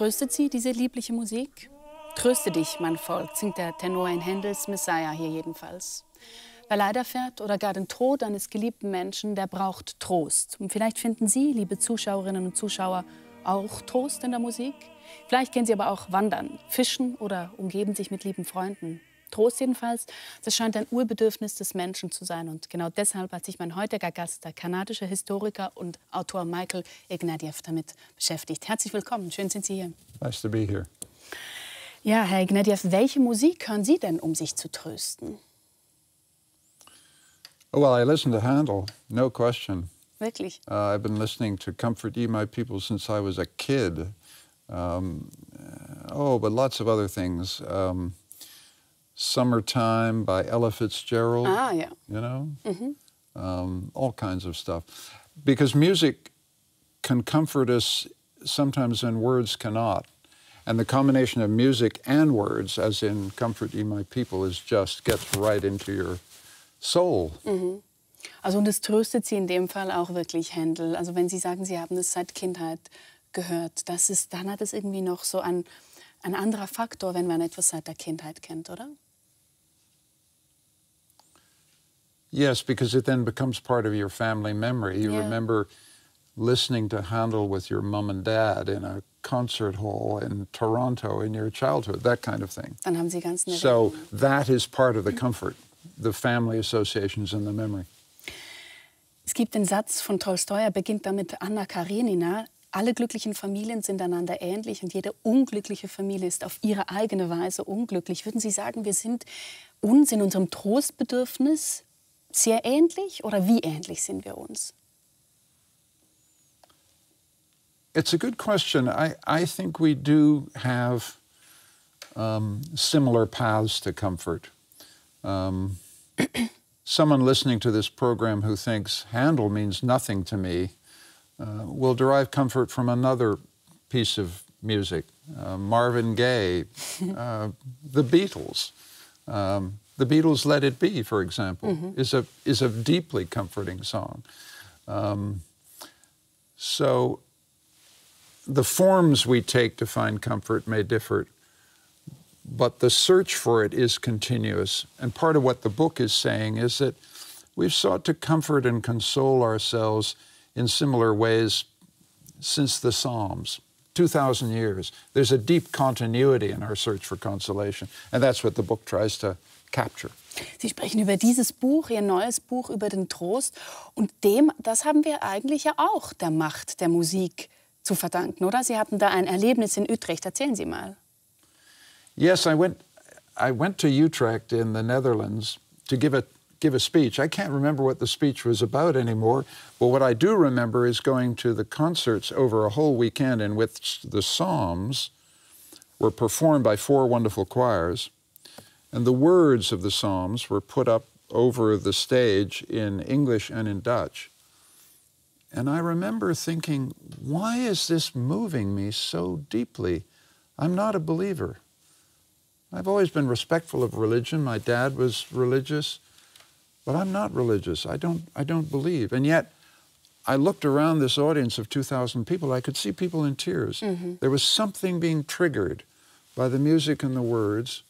Tröstet Sie diese liebliche Musik? Tröste dich, mein Volk, singt der Tenor in Händels Messiah hier jedenfalls. Wer Leid erfährt oder gar den Tod eines geliebten Menschen, der braucht Trost. Und vielleicht finden Sie, liebe Zuschauerinnen und Zuschauer, auch Trost in der Musik. Vielleicht gehen Sie aber auch wandern, fischen oder umgeben sich mit lieben Freunden. Trost jedenfalls, das scheint ein Urbedürfnis des Menschen zu sein. Und genau deshalb hat sich mein heutiger Gast, der kanadische Historiker und Autor Michael Ignatieff, damit beschäftigt. Herzlich willkommen, schön sind Sie hier. Nice to be here. Ja, Herr Ignatieff, welche Musik hören Sie denn, um sich zu trösten? Oh, well, I listen to Handel, no question. Wirklich? I've been listening to Comfort Ye My People since I was a kid. But lots of other things. Summertime by Ella Fitzgerald. Ah, yeah. You know? All kinds of stuff. Because music can comfort us sometimes when words cannot. And the combination of music and words, as in Comfort Ye My People, gets right into your soul. Also und es tröstet Sie in dem Fall auch wirklich, Händel. Also wenn Sie sagen, Sie haben es seit Kindheit gehört, dann hat es irgendwie noch so ein anderer Faktor, wenn man etwas seit der Kindheit kennt, oder? Yes, because it then becomes part of your family memory. You remember listening to Handel with your mom and dad in a concert hall in Toronto in your childhood, that kind of thing. Dann haben Sie ganz nette So that is part of the comfort, the family associations and the memory. Es gibt den Satz von Tolstoi, er beginnt damit Anna Karenina. Alle glücklichen Familien sind einander ähnlich und jede unglückliche Familie ist auf ihre eigene Weise unglücklich. Würden Sie sagen, wir sind uns in unserem Trostbedürfnis sehr ähnlich oder wie ähnlich sind wir uns? It's a good question. I think we do have similar paths to comfort. Someone listening to this program who thinks Handel means nothing to me will derive comfort from another piece of music. Marvin Gaye, the Beatles. The Beatles' Let It Be, for example, is a deeply comforting song. So the forms we take to find comfort may differ, but the search for it is continuous. And part of what the book is saying is that we've sought to comfort and console ourselves in similar ways since the Psalms, 2,000 years. There's a deep continuity in our search for consolation, and that's what the book tries to capture. Sie sprechen über dieses Buch, Ihr neues Buch über den Trost. Und das haben wir eigentlich ja auch der Macht der Musik zu verdanken, oder? Sie hatten da ein Erlebnis in Utrecht. Erzählen Sie mal. Yes, I went to Utrecht in the Netherlands to give a speech. I can't remember what the speech was about anymore, but what I do remember is going to the concerts over a whole weekend in which the Psalms were performed by 4 wonderful choirs, and the words of the Psalms were put up over the stage in English and in Dutch. And I remember thinking, why is this moving me so deeply? I'm not a believer. I've always been respectful of religion. My dad was religious, but I'm not religious. I don't believe. And yet, I looked around this audience of 2,000 people. I could see people in tears. There was something being triggered by the music and the words.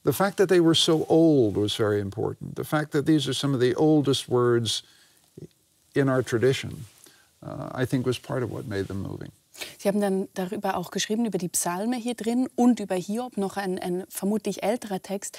The fact that they were so old was very important. The fact that these are some of the oldest words in our tradition, I think was part of what made them moving. Sie haben dann darüber auch geschrieben, über die Psalme hier drin und über Hiob, noch ein vermutlich älterer Text.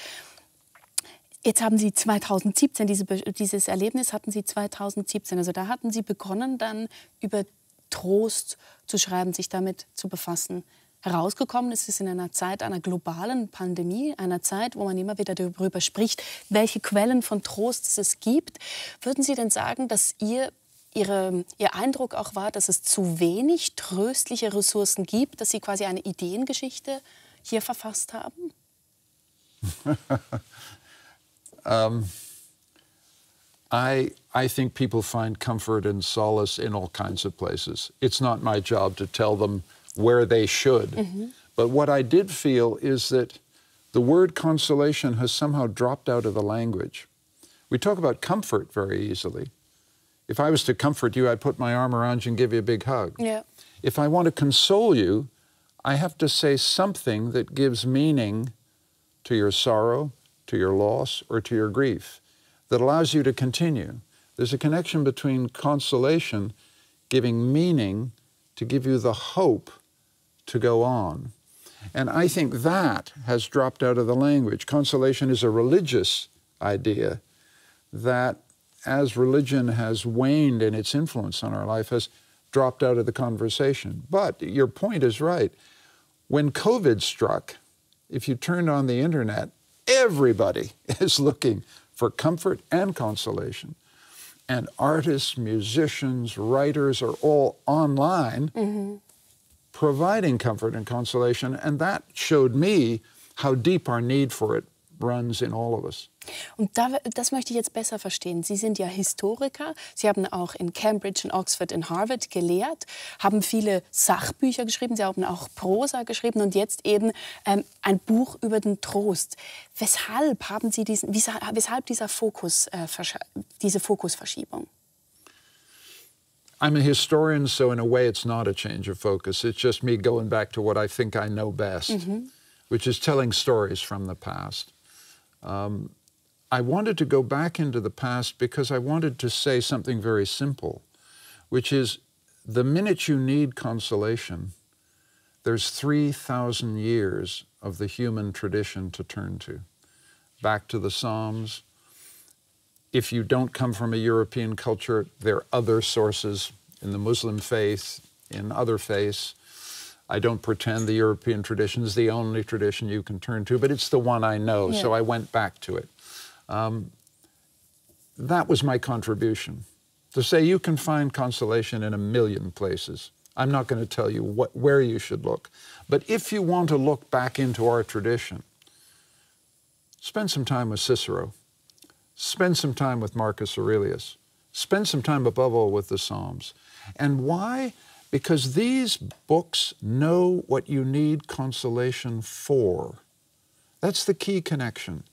Jetzt haben Sie 2017, dieses Erlebnis hatten Sie 2017, also da hatten Sie begonnen, dann über Trost zu schreiben, sich damit zu befassen. Herausgekommen ist es in einer Zeit einer globalen Pandemie, einer Zeit, wo man immer wieder darüber spricht, welche Quellen von Trost es gibt. Würden Sie denn sagen, dass Ihr Eindruck auch war, dass es zu wenig tröstliche Ressourcen gibt, dass Sie quasi eine Ideengeschichte hier verfasst haben? I think people find comfort and solace in all kinds of places. It's not my job to tell them where they should. But what I did feel is that the word consolation has somehow dropped out of the language. We talk about comfort very easily. If I was to comfort you, I'd put my arm around you and give you a big hug. Yeah. If I want to console you, I have to say something that gives meaning to your sorrow, to your loss, or to your grief, that allows you to continue. There's a connection between consolation, giving meaning, to give you the hope to go on. And I think that has dropped out of the language. Consolation is a religious idea that, as religion has waned in its influence on our life, has dropped out of the conversation. But your point is right. When COVID struck, if you turned on the internet, everybody is looking for comfort and consolation. And artists, musicians, writers are all online providing comfort and consolation. And that showed me how deep our need for it runs in all of us. Und das möchte ich jetzt besser verstehen. Sie sind ja Historiker. Sie haben auch in Cambridge, in Oxford, in Harvard gelehrt, haben viele Sachbücher geschrieben. Sie haben auch Prosa geschrieben und jetzt eben ein Buch über den Trost. Weshalb haben Sie weshalb diese Fokusverschiebung? I'm a historian, so in a way it's not a change of focus. It's just me going back to what I think I know best, which is telling stories from the past. I wanted to go back into the past because I wanted to say something very simple, which is the minute you need consolation, there's 3,000 years of the human tradition to turn to. Back to the Psalms. If you don't come from a European culture, there are other sources in the Muslim faith, in other faiths. I don't pretend the European tradition is the only tradition you can turn to, but it's the one I know, so I went back to it. That was my contribution, to say you can find consolation in a million places. I'm not going to tell you where you should look, but if you want to look back into our tradition, spend some time with Cicero. Spend some time with Marcus Aurelius. Spend some time, above all, with the Psalms. And why? Because these books know what you need consolation for. That's the key connection.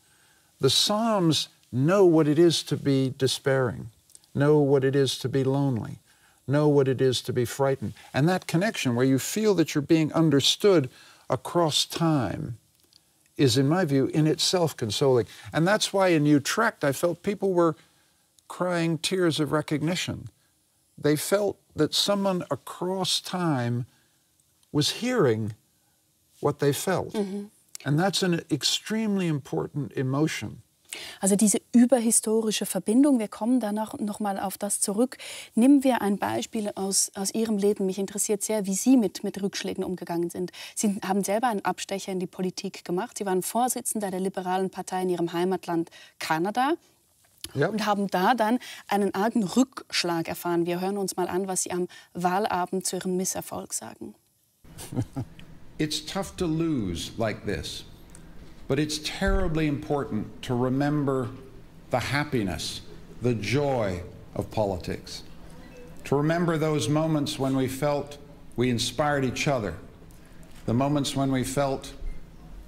The Psalms know what it is to be despairing, know what it is to be lonely, know what it is to be frightened. And that connection where you feel that you're being understood across time is, in my view, in itself consoling. And that's why in Utrecht I felt people were crying tears of recognition. They felt that someone across time was hearing what they felt. And that's an extremely important emotion. Also diese überhistorische Verbindung, wir kommen danach noch mal auf das zurück. Nehmen wir ein Beispiel aus Ihrem Leben. Mich interessiert sehr, wie Sie mit Rückschlägen umgegangen sind. Sie haben selber einen Abstecher in die Politik gemacht. Sie waren Vorsitzender der liberalen Partei in Ihrem Heimatland Kanada. Ja. Und haben da dann einen argen Rückschlag erfahren. Wir hören uns mal an, was Sie am Wahlabend zu Ihrem Misserfolg sagen. It's tough to lose like this. But it's terribly important to remember the happiness, the joy of politics. To remember those moments when we felt we inspired each other. The moments when we felt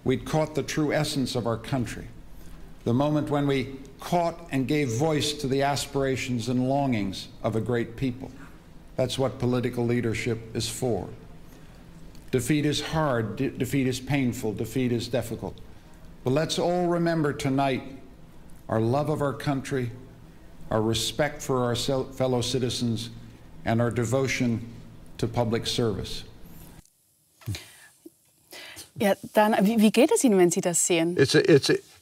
we'd caught the true essence of our country. The moment when we caught and gave voice to the aspirations and longings of a great people. That's what political leadership is for. Defeat is hard, defeat is painful, defeat is difficult. But let's all remember tonight our love of our country, our respect for our fellow citizens, and our devotion to public service. Ja, dann, wie geht es Ihnen, wenn Sie das sehen?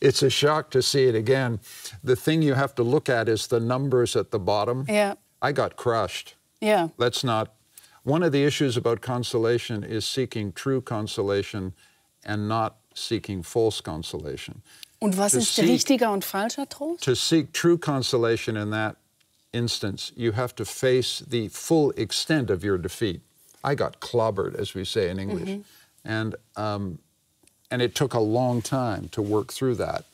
It's a shock to see it again. The thing you have to look at is the numbers at the bottom. Yeah. I got crushed. Yeah. Let's not. One of the issues about consolation is seeking true consolation and not seeking false consolation. Und was ist richtiger und falscher Trost? To seek true consolation in that instance, you have to face the full extent of your defeat. I got clobbered, as we say in English. And it took a long time to work through that.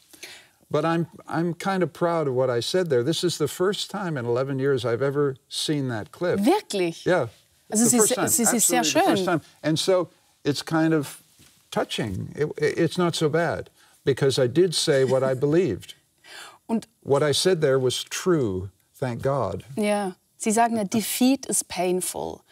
But I'm kind of proud of what I said there. This is the first time in 11 years I've ever seen that clip. Wirklich? Yeah. Also es ist sehr schön. And so it's kind of touching. It's not so bad, because I did say what I believed. Und what I said there was true, thank God. Ja, Sie sagen ja, defeat is painful.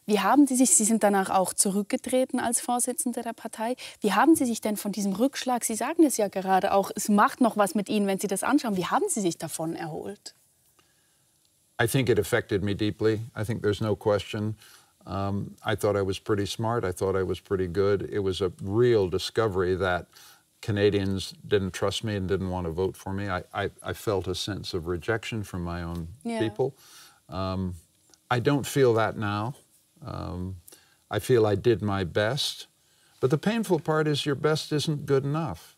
Wie haben Sie sich, Sie sind danach auch zurückgetreten als Vorsitzender der Partei, wie haben Sie sich denn von diesem Rückschlag, Sie sagen es ja gerade auch, es macht noch was mit Ihnen, wenn Sie das anschauen, wie haben Sie sich davon erholt? I think it affected me deeply. I think there's no question. I thought I was pretty smart. I thought I was pretty good. It was a real discovery that Canadians didn't trust me and didn't want to vote for me. I felt a sense of rejection from my own people. I don't feel that now. I feel I did my best. But the painful part is your best isn't good enough.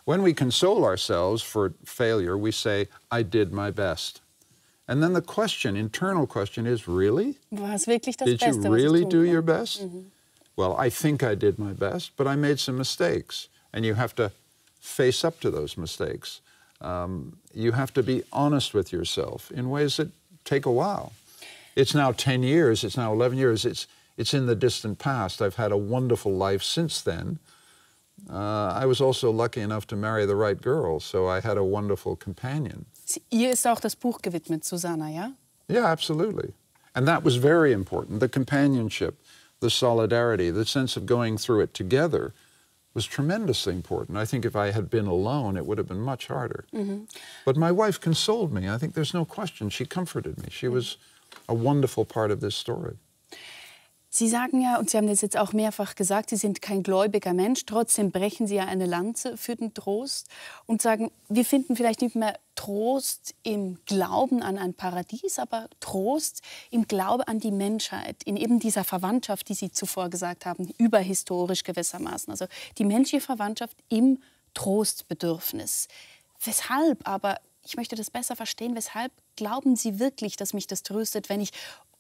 When we console ourselves for failure, we say, I did my best. And then the question, internal question is, really? War es wirklich das Did Beste, you was ich really tun do konnte? your best? Well, I think I did my best, but I made some mistakes. And you have to face up to those mistakes. You have to be honest with yourself in ways that take a while. It's now 10 years, it's now 11 years, it's in the distant past. I've had a wonderful life since then. I was also lucky enough to marry the right girl, so I had a wonderful companion. Ihr ist auch das Buch gewidmet, Susanna, ja? Yeah, absolutely. And that was very important. The companionship, the solidarity, the sense of going through it together was tremendously important. I think if I had been alone, it would have been much harder. But my wife consoled me. I think there's no question. She comforted me. She was a wonderful part of this story. Sie sagen ja, und Sie haben das jetzt auch mehrfach gesagt, Sie sind kein gläubiger Mensch, trotzdem brechen Sie ja eine Lanze für den Trost und sagen, wir finden vielleicht nicht mehr Trost im Glauben an ein Paradies, aber Trost im Glaube an die Menschheit, in eben dieser Verwandtschaft, die Sie zuvor gesagt haben, überhistorisch gewissermaßen. Also die menschliche Verwandtschaft im Trostbedürfnis. Weshalb aber, ich möchte das besser verstehen, weshalb glauben Sie wirklich, dass mich das tröstet, wenn ich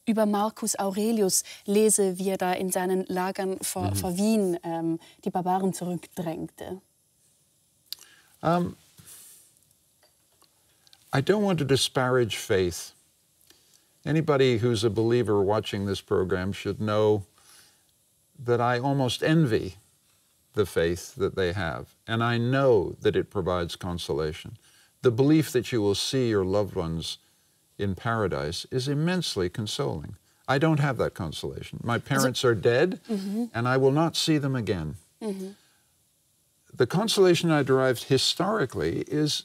über Marcus Aurelius lese, wie er da in seinen Lagern vor Wien die Barbaren zurückdrängte? I don't want to disparage faith. Anybody who's a believer watching this program should know that I almost envy the faith that they have. And I know that it provides consolation. The belief that you will see your loved ones in paradise is immensely consoling. I don't have that consolation. My parents are dead, and I will not see them again. The consolation I derived historically is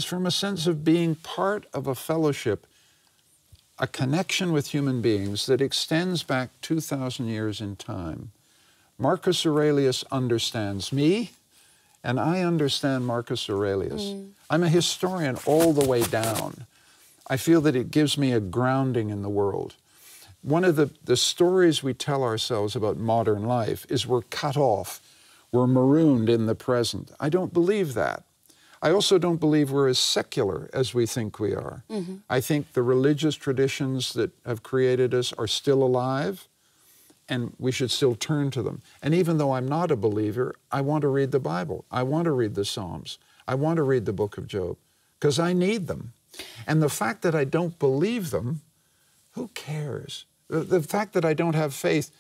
from a sense of being part of a fellowship, a connection with human beings that extends back 2,000 years in time. Marcus Aurelius understands me, and I understand Marcus Aurelius. I'm a historian all the way down. I feel that it gives me a grounding in the world. One of the stories we tell ourselves about modern life is we're cut off, we're marooned in the present. I don't believe that. I also don't believe we're as secular as we think we are. I think the religious traditions that have created us are still alive, and we should still turn to them. And even though I'm not a believer, I want to read the Bible. I want to read the Psalms. I want to read the book of Job, because I need them. And the fact that I don't believe them, who cares? The fact that I don't have faith,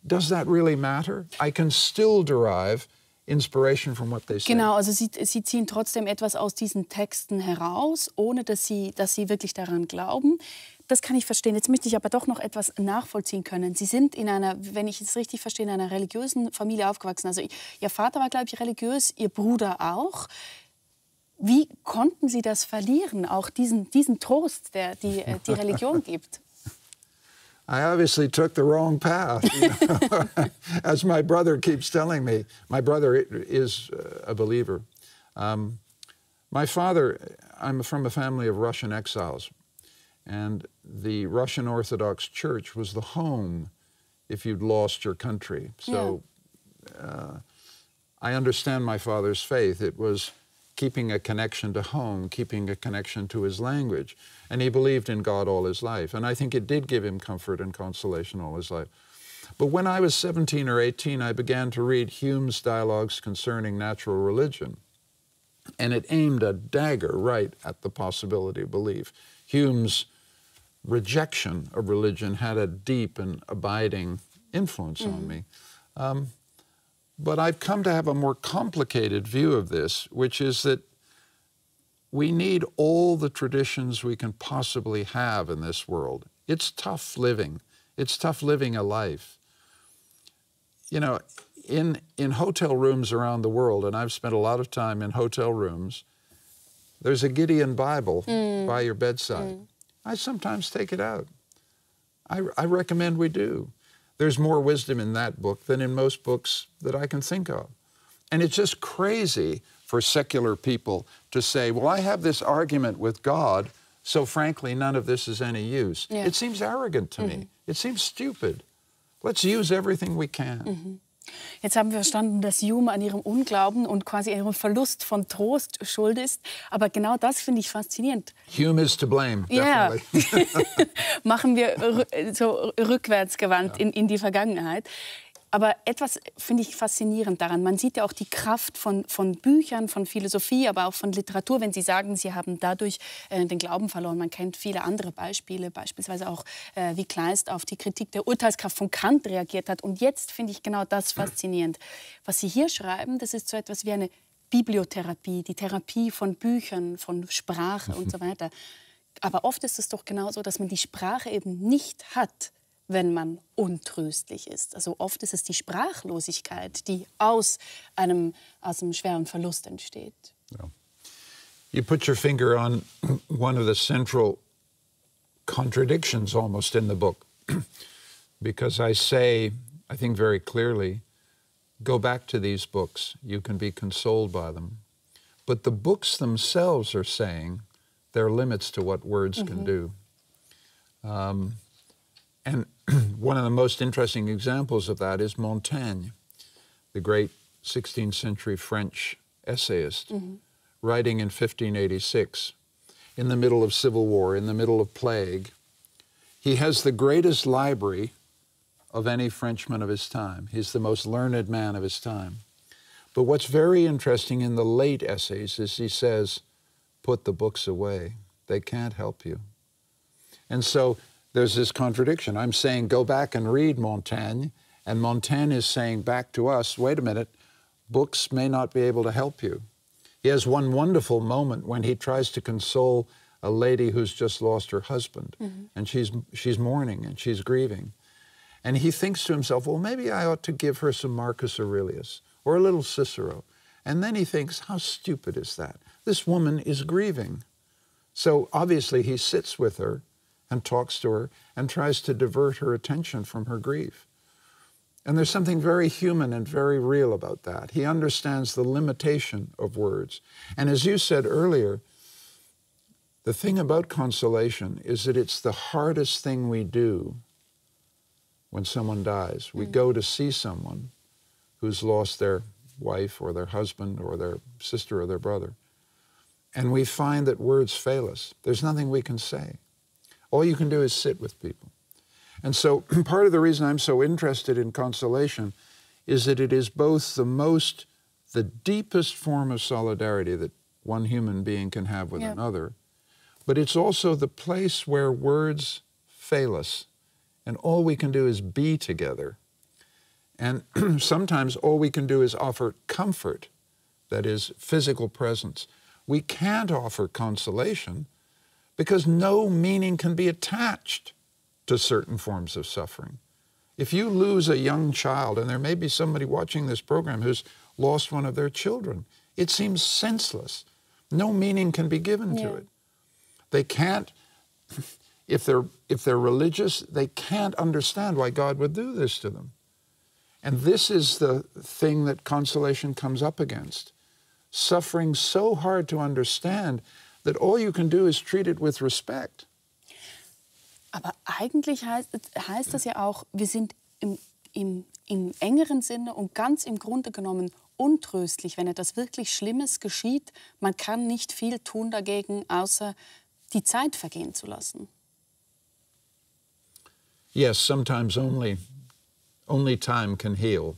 does that really matter? I can still derive inspiration from what they say. Genau, also Sie ziehen trotzdem etwas aus diesen Texten heraus, ohne dass Sie wirklich daran glauben. Das kann ich verstehen. Jetzt möchte ich aber doch noch etwas nachvollziehen können. Sie sind in einer, wenn ich es richtig verstehe, in einer religiösen Familie aufgewachsen. Also Ihr Vater war, glaube ich, religiös, Ihr Bruder auch. Wie konnten Sie das verlieren, auch diesen Trost, der die Religion gibt? I obviously took the wrong path, you know? As my brother keeps telling me. My brother is a believer. My father, I'm from a family of Russian exiles, and the Russian Orthodox Church was the home if you'd lost your country. So I understand my father's faith. It was keeping a connection to home, keeping a connection to his language. And he believed in God all his life. And I think it did give him comfort and consolation all his life. But when I was 17 or 18, I began to read Hume's dialogues concerning natural religion. And it aimed a dagger right at the possibility of belief. Hume's rejection of religion had a deep and abiding influence on me. But I've come to have a more complicated view of this, which is that we need all the traditions we can possibly have in this world. It's tough living. It's tough living a life. You know, in hotel rooms around the world, and I've spent a lot of time in hotel rooms, there's a Gideon Bible by your bedside. I sometimes take it out. I recommend we do. There's more wisdom in that book than in most books that I can think of. And it's just crazy for secular people to say, well, I have this argument with God, so frankly, none of this is any use. Yeah. It seems arrogant to me. It seems stupid. Let's use everything we can. Jetzt haben wir verstanden, dass Hume an ihrem Unglauben und quasi ihrem Verlust von Trost schuld ist. Aber genau das finde ich faszinierend. Hume is to blame, definitely. Ja. Machen wir so rückwärtsgewandt in die Vergangenheit. Aber etwas finde ich faszinierend daran. Man sieht ja auch die Kraft von Büchern, von Philosophie, aber auch von Literatur. Wenn Sie sagen, Sie haben dadurch den Glauben verloren. Man kennt viele andere Beispiele, beispielsweise auch, wie Kleist auf die Kritik der Urteilskraft von Kant reagiert hat. Und jetzt finde ich genau das faszinierend. Was Sie hier schreiben, das ist so etwas wie eine Bibliotherapie, die Therapie von Büchern, von Sprache und so weiter. Aber oft ist es doch genau so, dass man die Sprache eben nicht hat, wenn man untröstlich ist. Also oft ist es die Sprachlosigkeit, die aus einem schweren Verlust entsteht. Yeah. You put your finger on one of the central contradictions almost in the book. Because I say, I think very clearly, go back to these books. You can be consoled by them. But the books themselves are saying there are limits to what words can do. And one of the most interesting examples of that is Montaigne, the great 16th century French essayist, writing in 1586, in the middle of civil war, in the middle of plague. He has the greatest library of any Frenchman of his time. He's the most learned man of his time. But what's very interesting in the late essays is he says, put the books away. They can't help you. And so there's this contradiction. I'm saying go back and read Montaigne, and Montaigne is saying back to us, wait a minute, books may not be able to help you. He has one wonderful moment when he tries to console a lady who's just lost her husband, and she's mourning and she's grieving. And he thinks to himself, well, maybe I ought to give her some Marcus Aurelius or a little Cicero. And then he thinks, how stupid is that? This woman is grieving. So obviously he sits with her and talks to her and tries to divert her attention from her grief. And there's something very human and very real about that. He understands the limitation of words. And as you said earlier, the thing about consolation is that it's the hardest thing we do when someone dies. We go to see someone who's lost their wife or their husband or their sister or their brother. And we find that words fail us. There's nothing we can say. All you can do is sit with people. And so part of the reason I'm so interested in consolation is that it is both the deepest form of solidarity that one human being can have with another, but it's also the place where words fail us, and all we can do is be together. And sometimes all we can do is offer comfort, that is, physical presence. We can't offer consolation because no meaning can be attached to certain forms of suffering. If you lose a young child, and there may be somebody watching this program who's lost one of their children, it seems senseless. No meaning can be given to it. They can't, if they're religious, they can't understand why God would do this to them. And this is the thing that consolation comes up against. Suffering so hard to understand that all you can do is treat it with respect. Aber eigentlich heißt das ja auch, wir sind im engeren Sinne und ganz im Grunde genommen untröstlich, wenn etwas wirklich Schlimmes geschieht. Man kann nicht viel tun dagegen, außer die Zeit vergehen zu lassen. Yes, sometimes only time can heal.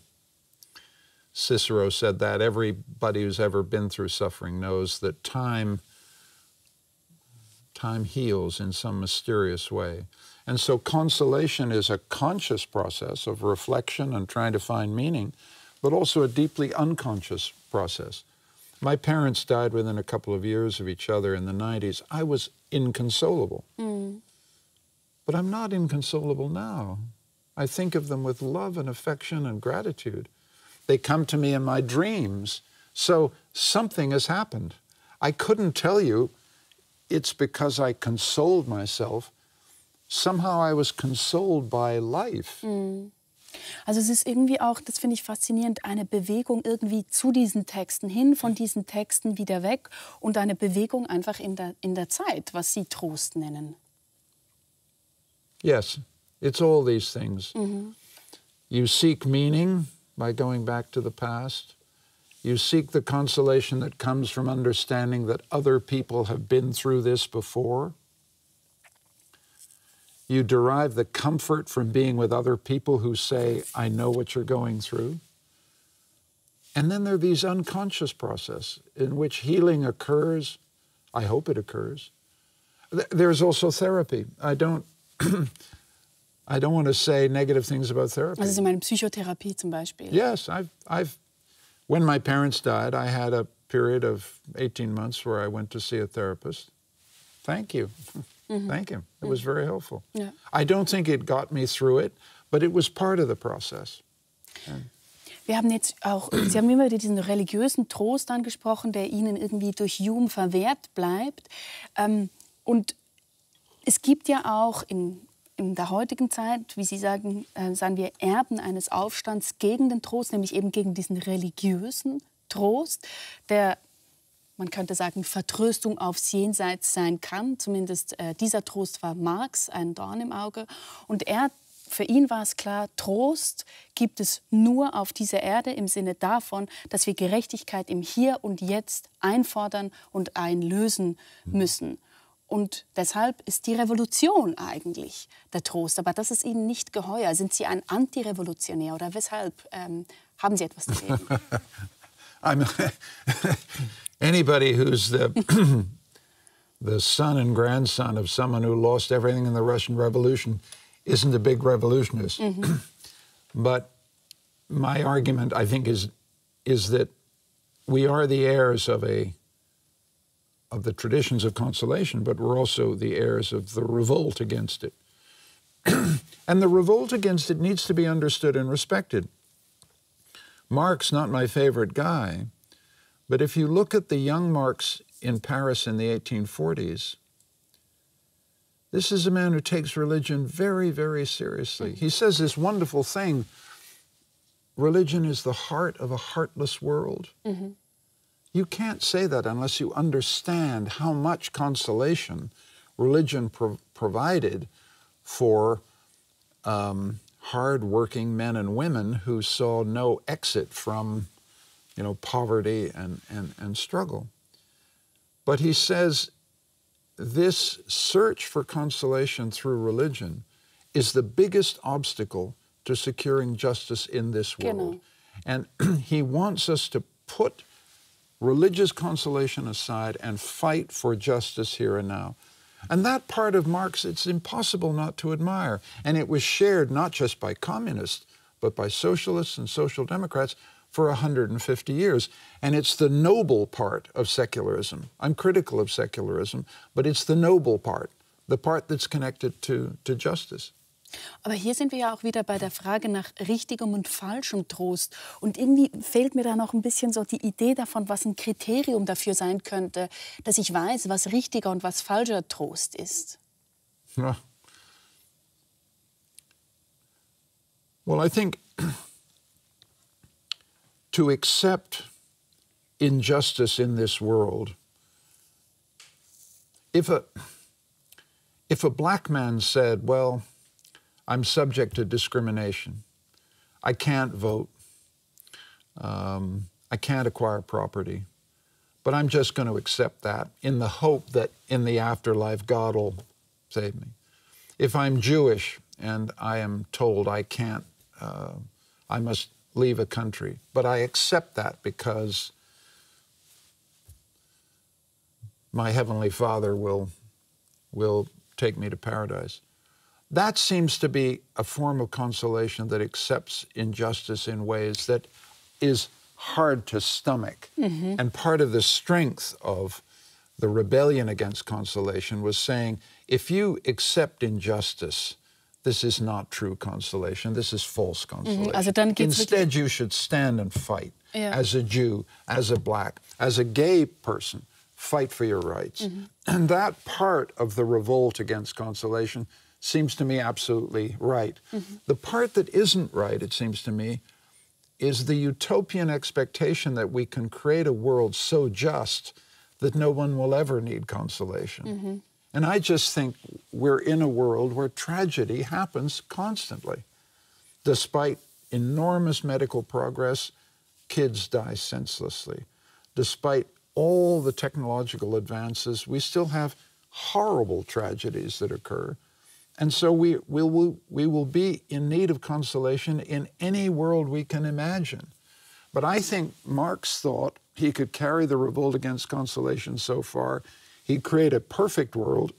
Cicero said that. Everybody who's ever been through suffering knows that time heals in some mysterious way. And so consolation is a conscious process of reflection and trying to find meaning, but also a deeply unconscious process. My parents died within a couple of years of each other in the 90s. I was inconsolable. But I'm not inconsolable now. I think of them with love and affection and gratitude. They come to me in my dreams. So something has happened. I couldn't tell you it's because I consoled myself. Somehow I was consoled by life. Also es ist irgendwie auch, das finde ich faszinierend, eine Bewegung irgendwie zu diesen Texten hin, von diesen Texten wieder weg und eine Bewegung einfach in der Zeit, was Sie Trost nennen. Yes, it's all these things. You seek meaning by going back to the past. You seek the consolation that comes from understanding that other people have been through this before. You derive the comfort from being with other people who say, I know what you're going through. And then there are these unconscious processes in which healing occurs. I hope it occurs. There's also therapy. I don't want to say negative things about therapy. Also Sie meinen Psychotherapie zum Beispiel? Yes, when my parents died, I had a period of 18 months where I went to see a therapist. Thank you. Thank you. It was very helpful. Ja. I don't think it got me through it, but it was part of the process. Wir haben jetzt auch, Sie haben immer wieder diesen religiösen Trost angesprochen, der Ihnen irgendwie durch Hume verwehrt bleibt. Und es gibt ja auch in der heutigen Zeit, wie Sie sagen, sagen wir Erben eines Aufstands gegen den Trost, nämlich eben gegen diesen religiösen Trost, der, man könnte sagen, Vertröstung aufs Jenseits sein kann. Zumindest dieser Trost war Marx ein Dorn im Auge. Und für ihn war es klar, Trost gibt es nur auf dieser Erde im Sinne davon, dass wir Gerechtigkeit im Hier und Jetzt einfordern und einlösen müssen. Und deshalb ist die Revolution eigentlich der Trost. Aber das ist Ihnen nicht geheuer. Sind Sie ein Antirevolutionär oder weshalb haben Sie etwas dagegen? Anybody who's the son and grandson of someone who lost everything in the Russian Revolution isn't a big revolutionist. But my argument, I think, is that we are the heirs of the traditions of consolation, but we're also the heirs of the revolt against it. And the revolt against it needs to be understood and respected. Marx, not my favorite guy, but if you look at the young Marx in Paris in the 1840s, this is a man who takes religion very, very seriously. He says this wonderful thing, religion is the heart of a heartless world. You can't say that unless you understand how much consolation religion provided for hard-working men and women who saw no exit from, poverty and struggle. But he says this search for consolation through religion is the biggest obstacle to securing justice in this world. And he wants us to put religious consolation aside and fight for justice here and now. And that part of Marx, it's impossible not to admire. And it was shared not just by communists, but by socialists and social democrats for 150 years. And it's the noble part of secularism. I'm critical of secularism, but it's the noble part, the part that's connected to justice. Aber hier sind wir ja auch wieder bei der Frage nach richtigem und falschem Trost. Und irgendwie fehlt mir da noch ein bisschen so die Idee davon, was ein Kriterium dafür sein könnte, dass ich weiß, was richtiger und was falscher Trost ist. Yeah. Well, I think to accept injustice in this world, if a black man said, well, I'm subject to discrimination. I can't vote. I can't acquire property. But I'm just going to accept that in the hope that in the afterlife God will save me. If I'm Jewish and I am told I can't, I must leave a country, but I accept that because my Heavenly Father will take me to paradise. That seems to be a form of consolation that accepts injustice in ways that is hard to stomach. And part of the strength of the rebellion against consolation was saying, if you accept injustice, this is not true consolation, this is false consolation. Also dann geht's Instead, you should stand and fight as a Jew, as a black, as a gay person, fight for your rights. And that part of the revolt against consolation seems to me absolutely right. The part that isn't right, it seems to me, is the utopian expectation that we can create a world so just that no one will ever need consolation. And I just think we're in a world where tragedy happens constantly. Despite enormous medical progress, kids die senselessly. Despite all the technological advances, we still have horrible tragedies that occur. And so we will be in need of consolation in any world we can imagine. But I think Marx thought he could carry the revolt against consolation so far. He'd create a perfect world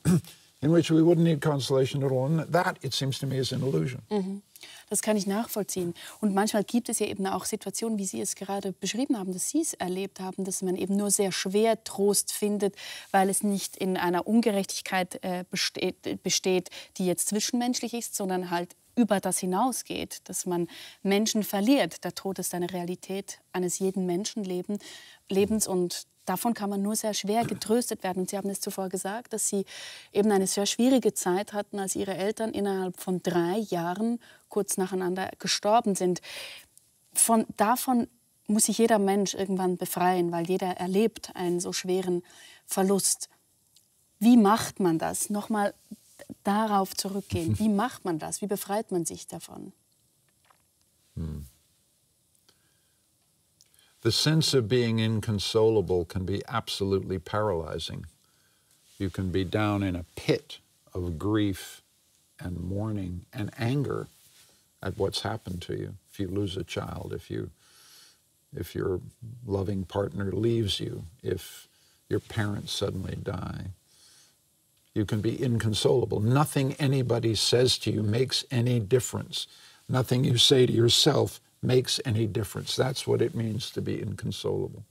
in which we wouldn't need consolation at all. And that, it seems to me, is an illusion. Das kann ich nachvollziehen. Und manchmal gibt es ja eben auch Situationen, wie Sie es gerade beschrieben haben, dass Sie es erlebt haben, dass man eben nur sehr schwer Trost findet, weil es nicht in einer Ungerechtigkeit besteht, die jetzt zwischenmenschlich ist, sondern halt über das hinausgeht, dass man Menschen verliert. Der Tod ist eine Realität eines jeden Menschenlebens und davon kann man nur sehr schwer getröstet werden. Und Sie haben es zuvor gesagt, dass Sie eben eine sehr schwierige Zeit hatten, als Ihre Eltern innerhalb von 3 Jahren kurz nacheinander gestorben sind. Davon muss sich jeder Mensch irgendwann befreien, weil jeder erlebt einen so schweren Verlust. Wie macht man das? Nochmal darauf zurückgehen. Wie macht man das? Wie befreit man sich davon? The sense of being inconsolable can be absolutely paralyzing. You can be down in a pit of grief and mourning and anger at what's happened to you. If you lose a child, if your loving partner leaves you, if your parents suddenly die, you can be inconsolable. Nothing anybody says to you makes any difference. Nothing you say to yourself makes any difference. That's what it means to be inconsolable.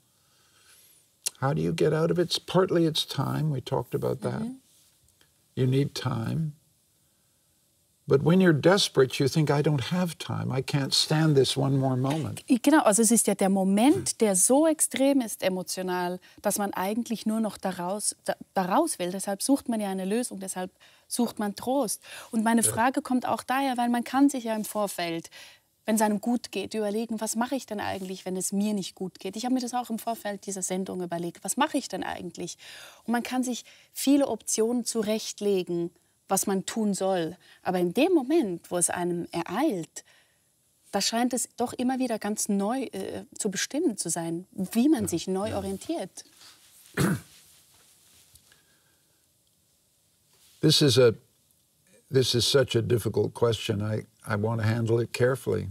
How do you get out of it? Partly it's time. We talked about that. You need time. But when you're desperate, you think, I don't have time. I can't stand this one more moment. Genau, also es ist ja der Moment, der so extrem ist emotional, dass man eigentlich nur noch daraus will. Deshalb sucht man ja eine Lösung, deshalb sucht man Trost. Und meine Frage kommt auch daher, weil man kann sich ja im Vorfeld, wenn es einem gut geht, überlegen, was mache ich denn eigentlich, wenn es mir nicht gut geht? Ich habe mir das auch im Vorfeld dieser Sendung überlegt. Was mache ich denn eigentlich? Und man kann sich viele Optionen zurechtlegen, was man tun soll. Aber in dem Moment, wo es einem ereilt, da scheint es doch immer wieder ganz neu zu bestimmen zu sein, wie man sich neu orientiert. This is such a difficult question. I want to handle it carefully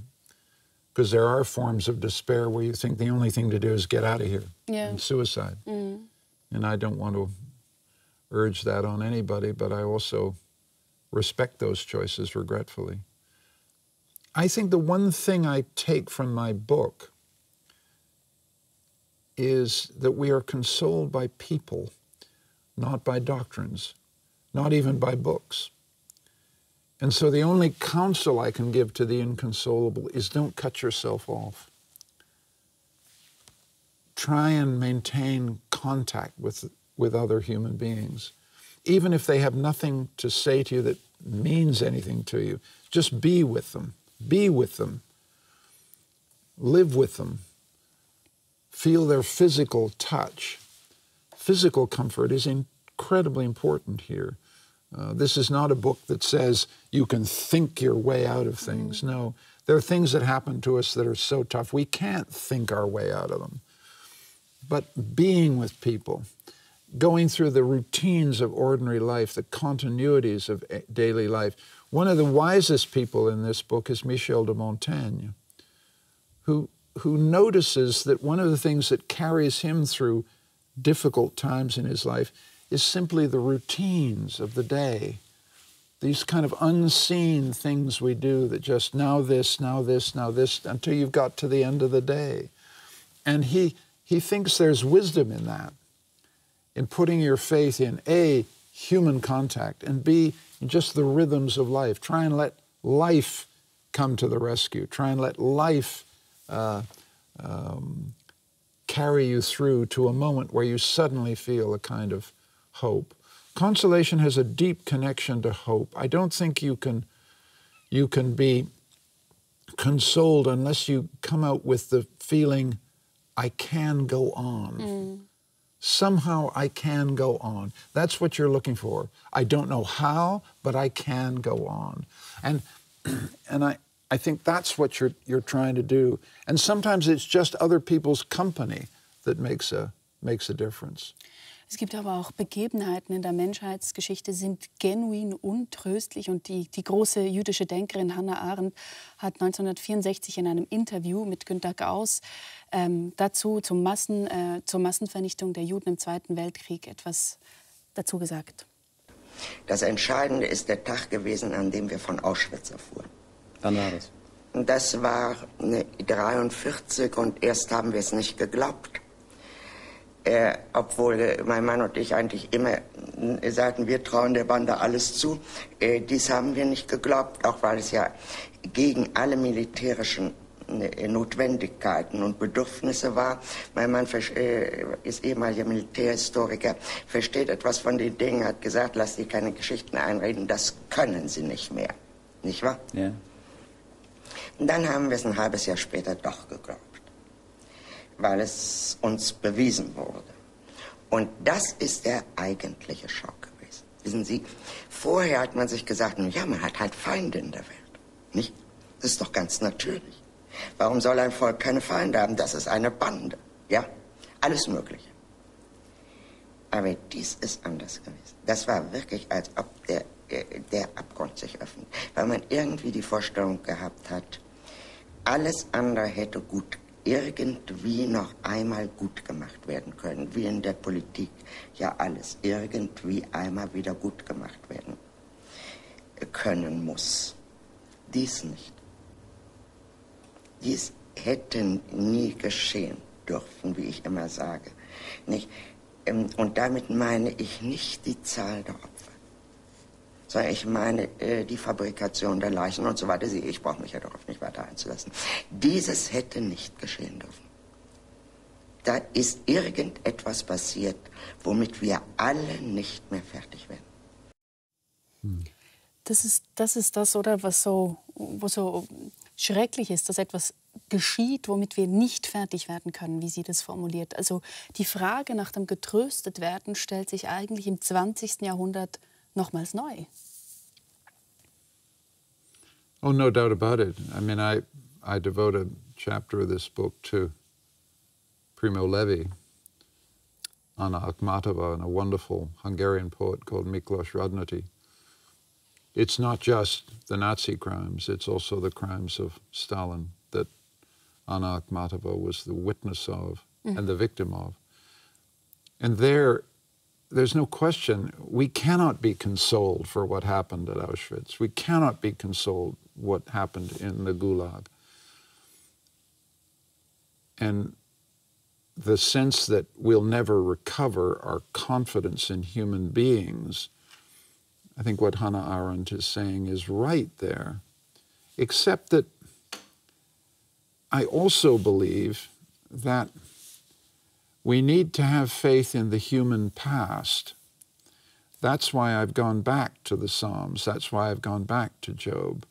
because there are forms of despair where you think the only thing to do is get out of here and suicide. And I don't want to urge that on anybody, but I also respect those choices regretfully. I think the one thing I take from my book is that we are consoled by people, not by doctrines, not even by books. And so the only counsel I can give to the inconsolable is don't cut yourself off. Try and maintain contact with other human beings. Even if they have nothing to say to you that means anything to you, just be with them. Be with them. Live with them. Feel their physical touch. Physical comfort is incredibly important here. This is not a book that says you can think your way out of things. No, there are things that happen to us that are so tough. We can't think our way out of them. But being with people, going through the routines of ordinary life, the continuities of daily life. One of the wisest people in this book is Michel de Montaigne, who notices that one of the things that carries him through difficult times in his life is simply the routines of the day. These kind of unseen things we do that just now this, now this, now this, until you've got to the end of the day. And he thinks there's wisdom in that. In putting your faith in A, human contact and be just the rhythms of life. Try and let life come to the rescue. Try and let life carry you through to a moment where you suddenly feel a kind of hope. Consolation has a deep connection to hope. I don't think you can be consoled unless you come out with the feeling, I can go on. Somehow I can go on. That's what you're looking for. I don't know how, but I can go on. And I think that's what you're trying to do. And sometimes it's just other people's company that makes a difference. Es gibt aber auch Begebenheiten in der Menschheitsgeschichte, sind genuin untröstlich. Und die große jüdische Denkerin Hannah Arendt hat 1964 in einem Interview mit Günter Gauss dazu zur Massenvernichtung der Juden im Zweiten Weltkrieg etwas dazu gesagt. Das Entscheidende ist der Tag gewesen, an dem wir von Auschwitz erfuhren. Wann war das? Das war 1943 und erst haben wir es nicht geglaubt. Obwohl mein Mann und ich eigentlich immer sagten, wir trauen der Bande alles zu. Dies haben wir nicht geglaubt, auch weil es ja gegen alle militärischen Notwendigkeiten und Bedürfnisse war. Mein Mann ist ehemaliger Militärhistoriker, versteht etwas von den Dingen, hat gesagt, lass dir keine Geschichten einreden, das können sie nicht mehr. Nicht wahr? Ja. Und dann haben wir es ein halbes Jahr später doch geglaubt, weil es uns bewiesen wurde. Und das ist der eigentliche Schock gewesen. Wissen Sie, vorher hat man sich gesagt, ja, man hat halt Feinde in der Welt. Nicht? Das ist doch ganz natürlich. Warum soll ein Volk keine Feinde haben? Das ist eine Bande. Ja, alles Mögliche. Aber dies ist anders gewesen. Das war wirklich, als ob der Abgrund sich öffnet. Weil man irgendwie die Vorstellung gehabt hat, alles andere hätte irgendwie noch einmal gut gemacht werden können. Wie in der Politik ja alles irgendwie einmal wieder gut gemacht werden können muss. Dies nicht. Dies hätte nie geschehen dürfen, wie ich immer sage. Nicht? Und damit meine ich nicht die Zahl der Opfer, sondern ich meine die Fabrikation der Leichen und so weiter. Ich brauche mich ja darauf nicht weiter einzulassen. Dieses hätte nicht geschehen dürfen. Da ist irgendetwas passiert, womit wir alle nicht mehr fertig werden. Das ist das, oder, was so schrecklich ist, dass etwas geschieht, womit wir nicht fertig werden können, wie sie das formuliert. Also die Frage nach dem Getröstetwerden stellt sich eigentlich im 20. Jahrhundert nochmals neu. Oh, no doubt about it. I mean, I devote a chapter of this book to Primo Levi, Anna Akhmatova, and a wonderful Hungarian poet called Miklós Radnóti. It's not just the Nazi crimes, it's also the crimes of Stalin that Anna Akhmatova was the witness of and the victim of. And there's no question, we cannot be consoled for what happened at Auschwitz. We cannot be consoled what happened in the Gulag. And the sense that we'll never recover our confidence in human beings, I think what Hannah Arendt is saying is right there, except that I also believe that we need to have faith in the human past. That's why I've gone back to the Psalms. That's why I've gone back to Job.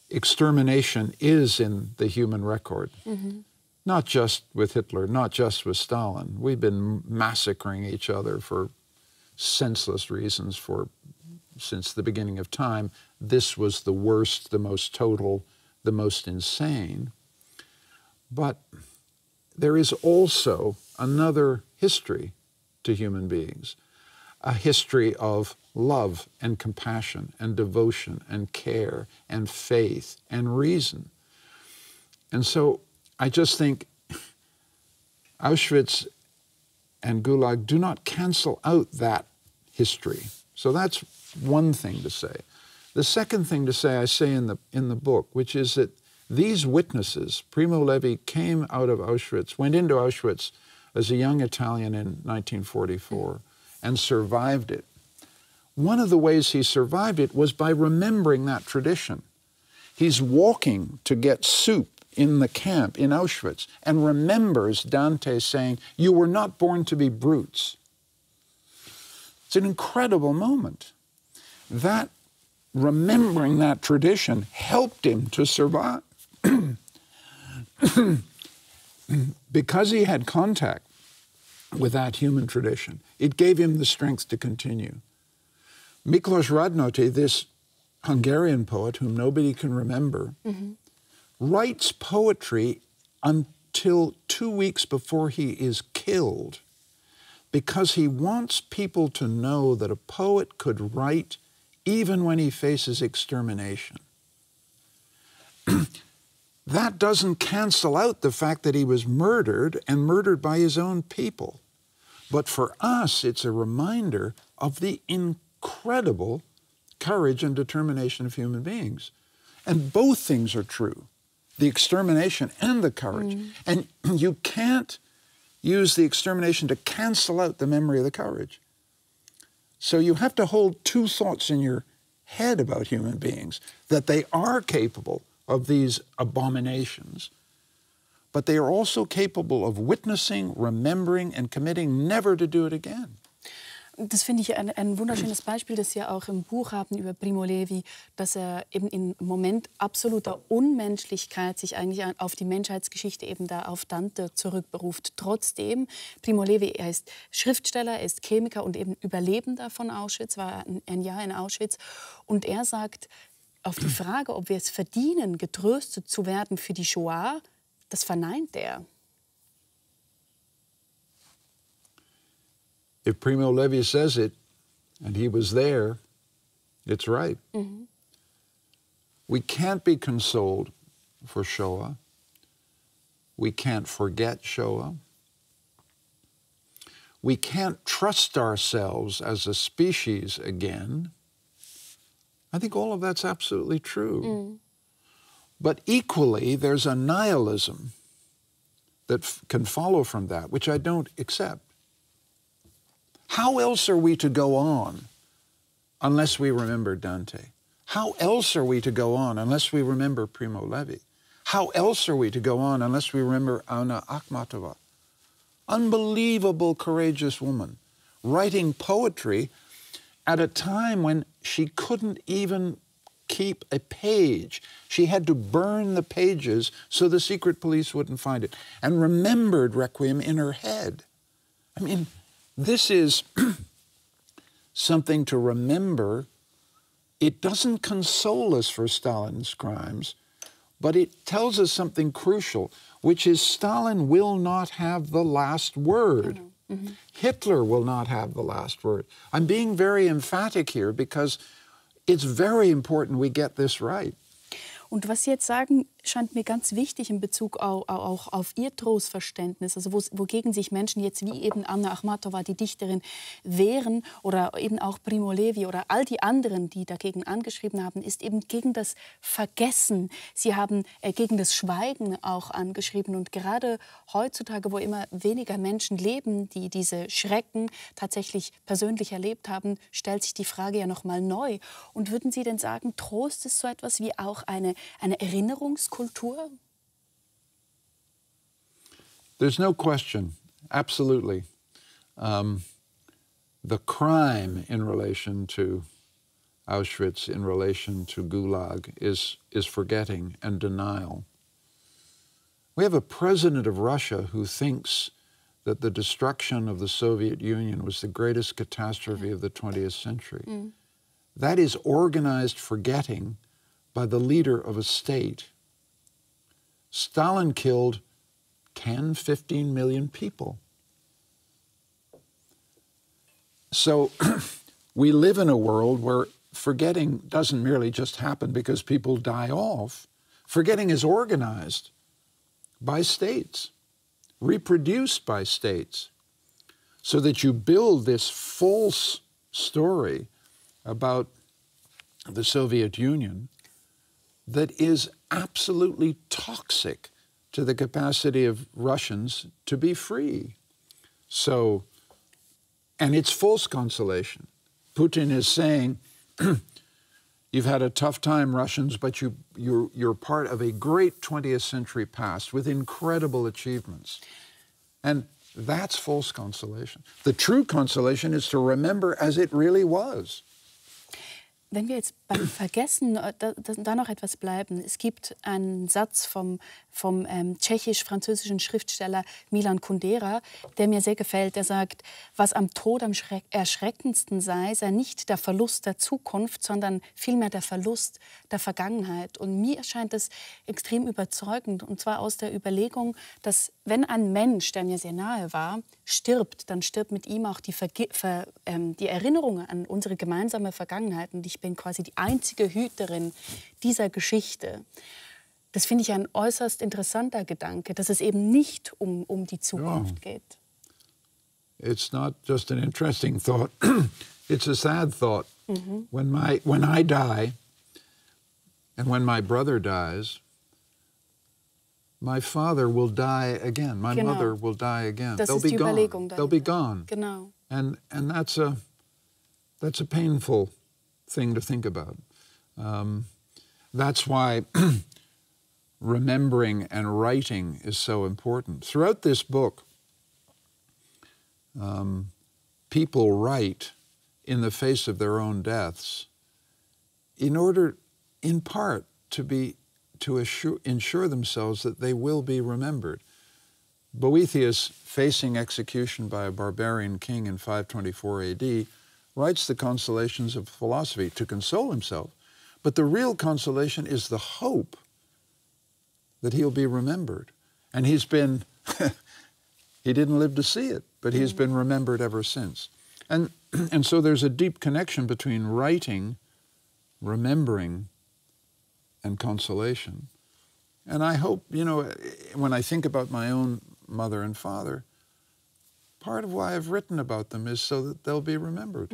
Extermination is in the human record. Not just with Hitler, not just with Stalin. We've been massacring each other for senseless reasons since the beginning of time. This was the worst, the most total, the most insane. But there is also another history to human beings, a history of love and compassion and devotion and care and faith and reason. And so I just think Auschwitz and Gulag do not cancel out that history. So that's one thing to say. The second thing to say, I say in the book, which is that these witnesses, Primo Levi came out of Auschwitz, went into Auschwitz as a young Italian in 1944 and survived it. one of the ways he survived it was by remembering that tradition. He's walking to get soup in the camp in Auschwitz and remembers Dante saying, "You were not born to be brutes." It's an incredible moment. That remembering that tradition helped him to survive. Because he had contact with that human tradition, it gave him the strength to continue. Miklos Radnóti, this Hungarian poet whom nobody can remember, writes poetry until 2 weeks before he is killed because he wants people to know that a poet could write even when he faces extermination. That doesn't cancel out the fact that he was murdered and murdered by his own people. But for us, it's a reminder of the incredible courage and determination of human beings. And both things are true, the extermination and the courage. And you can't use the extermination to cancel out the memory of the courage. So you have to hold two thoughts in your head about human beings, that they are capable of these abominations, but they are also capable of witnessing, remembering, and committing never to do it again. Das finde ich ein wunderschönes Beispiel, das Sie auch im Buch haben über Primo Levi, dass er eben im Moment absoluter Unmenschlichkeit sich eigentlich auf die Menschheitsgeschichte eben da auf Dante zurückberuft. Trotzdem, Primo Levi, er ist Schriftsteller, er ist Chemiker und eben Überlebender von Auschwitz, war ein Jahr in Auschwitz. Und er sagt, auf die Frage, ob wir es verdienen, getröstet zu werden für die Shoah, das verneint er. If Primo Levi says it, and he was there, it's right. We can't be consoled for Shoah. We can't forget Shoah. We can't trust ourselves as a species again. I think all of that's absolutely true. But equally, there's a nihilism that can follow from that, which I don't accept. How else are we to go on unless we remember Dante? How else are we to go on unless we remember Primo Levi? How else are we to go on unless we remember Anna Akhmatova? Unbelievable, courageous woman, writing poetry at a time when she couldn't even keep a page. She had to burn the pages so the secret police wouldn't find it, and remembered Requiem in her head. I mean, this is something to remember. It doesn't console us for Stalin's crimes, but it tells us something crucial, which is Stalin will not have the last word. Hitler will not have the last word. I'm being very emphatic here because it's very important we get this right. Und was Sie jetzt sagen, scheint mir ganz wichtig in Bezug auch auf Ihr Trostverständnis, also wogegen sich Menschen jetzt wie eben Anna Akhmatova, die Dichterin, wehren, oder eben auch Primo Levi oder all die anderen, die dagegen angeschrieben haben, ist eben gegen das Vergessen. Sie haben gegen das Schweigen auch angeschrieben. Und gerade heutzutage, wo immer weniger Menschen leben, die diese Schrecken tatsächlich persönlich erlebt haben, stellt sich die Frage ja noch mal neu. Und würden Sie denn sagen, Trost ist so etwas wie auch eine Erinnerungskultur? There's no question, absolutely. The crime in relation to Auschwitz, in relation to Gulag, is forgetting and denial. We have a president of Russia who thinks that the destruction of the Soviet Union was the greatest catastrophe of the 20th century. That is organized forgetting by the leader of a state. Stalin killed 10, 15 million people. So we live in a world where forgetting doesn't merely just happen because people die off. Forgetting is organized by states, reproduced by states, so that you build this false story about the Soviet Union that is absolutely toxic to the capacity of Russians to be free. So, and it's false consolation. Putin is saying, you've had a tough time, Russians, but you're part of a great 20th century past with incredible achievements. And that's false consolation. The true consolation is to remember as it really was. Wenn wir jetzt beim Vergessen da noch etwas bleiben, es gibt einen Satz vom tschechisch-französischen Schriftsteller Milan Kundera, der mir sehr gefällt. Er sagt, was am Tod am erschreckendsten sei nicht der Verlust der Zukunft, sondern vielmehr der Verlust der Vergangenheit. Und mir erscheint das extrem überzeugend, und zwar aus der Überlegung, dass wenn ein Mensch, der mir sehr nahe war, stirbt, dann stirbt mit ihm auch die Erinnerung an unsere gemeinsame Vergangenheit. Und ich bin quasi die einzige Hüterin dieser Geschichte. Das finde ich ein äußerst interessanter Gedanke, dass es eben nicht um die Zukunft geht. It's not just an interesting thought, it's a sad thought. When I die, and when my brother dies, my father will die again. My mother will die again. Das They'll ist be die gone. Überlegung They'll be gone. Genau. And that's a painful thing to think about. That's why remembering and writing is so important. Throughout this book, people write in the face of their own deaths in order, in part, to ensure themselves that they will be remembered. Boethius, facing execution by a barbarian king in 524 AD, writes the Consolations of Philosophy to console himself, but the real consolation is the hope that he'll be remembered. And he's been, he didn't live to see it, but he's been remembered ever since. And so there's a deep connection between writing, remembering, and consolation. And I hope, you know, when I think about my own mother and father, part of why I've written about them is so that they'll be remembered.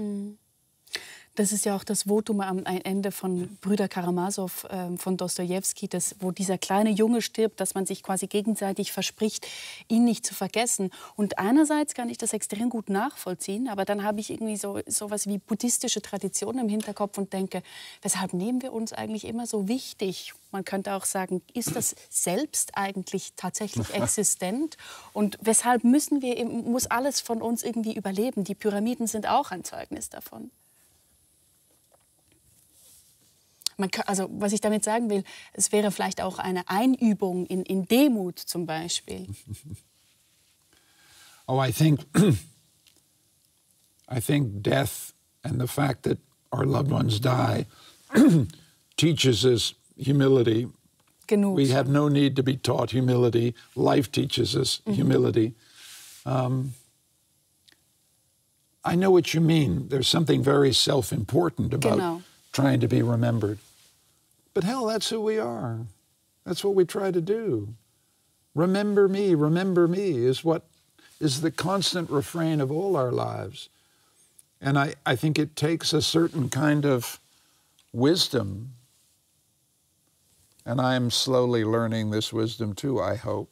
Das ist ja auch das Votum am Ende von Brüder Karamasow von Dostojewski, wo dieser kleine Junge stirbt, dass man sich quasi gegenseitig verspricht, ihn nicht zu vergessen. Und einerseits kann ich das extrem gut nachvollziehen, aber dann habe ich irgendwie sowas wie buddhistische Traditionen im Hinterkopf und denke, weshalb nehmen wir uns eigentlich immer so wichtig? Man könnte auch sagen, ist das selbst eigentlich tatsächlich existent? Und weshalb muss alles von uns irgendwie überleben? Die Pyramiden sind auch ein Zeugnis davon. Also, was ich damit sagen will, es wäre vielleicht auch eine Einübung in Demut zum Beispiel. Oh, I think death and the fact that our loved ones die teaches us humility. Genug. We have no need to be taught humility. Life teaches us humility. I know what you mean. There's something very self-important about trying to be remembered. But hell, that's who we are. That's what we try to do. Remember me is the constant refrain of all our lives. And I think it takes a certain kind of wisdom, and I am slowly learning this wisdom too, I hope,